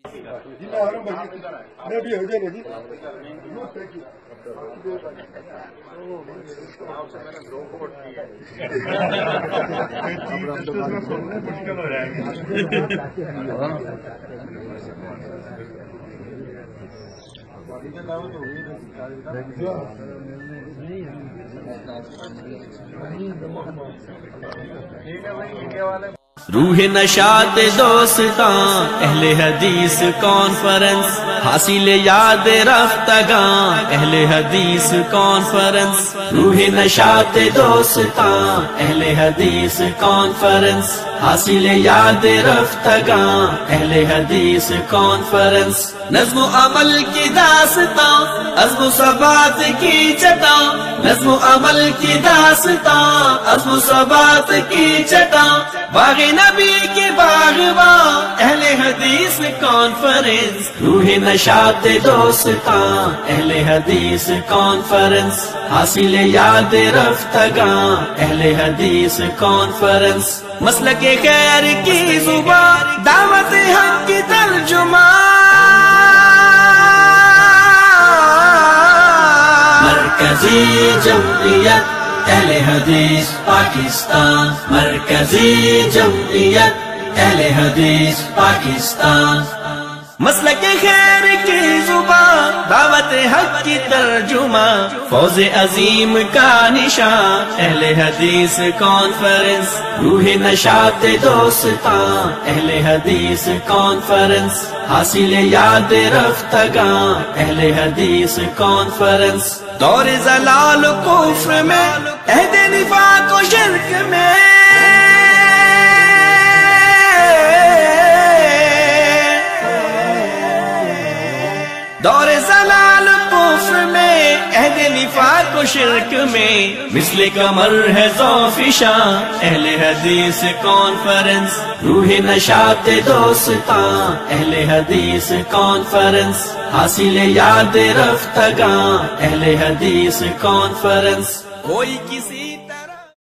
جی میں آ رہا ہوں بھائی، میں ابھی ہو جائے گا جی. مشکل ہو جائے گا. روح نشاط دوستاں اہل حدیث کانفرنس، حاصل یاد رفتگاں اہل حدیث کانفرنس. روح نشاط دوستاں اہل حدیث کانفرنس، حاصل یاد رفتگاں اہل حدیث کانفرنس. نظم و عمل کی داستاں، عزم و ثبات کی چٹاں، نظم و عمل کی داستاں، عزم و ثبات کی چٹاں. باغ نبی کے باغباں اہل حدیث کانفرنس. روح نشاط دوستاں اہل حدیث کانفرنس، حاصل یاد رفتگاں اہل حدیث کانفرنس. مسلک خیر کی زبان، دعوت حق کی ترجمان. مرکزی جمعیت اہل حدیث پاکستان، مرکزی جمعیت اہل حدیث پاکستان. مسلک خیر کی زبان، دعوت حق کی ترجمہ، فوز عظیم کا نشان اہل حدیث کانفرنس. روح نشاط دوستاں اہل حدیث کانفرنس، حاصل یاد رفتگاں اہل حدیث کانفرنس. دور زلال و کفر میں، عہد نفاق و شرک میں، دور زلال و کفر میں، عہد نفاق و شرک میں، مثل قمر ہے ذوفشاں اہل حدیث کانفرنس. روح نشاط دوستاں اہل حدیث کانفرنس، حاصل یاد رفتگاں اہل حدیث کانفرنس. کوئی کسی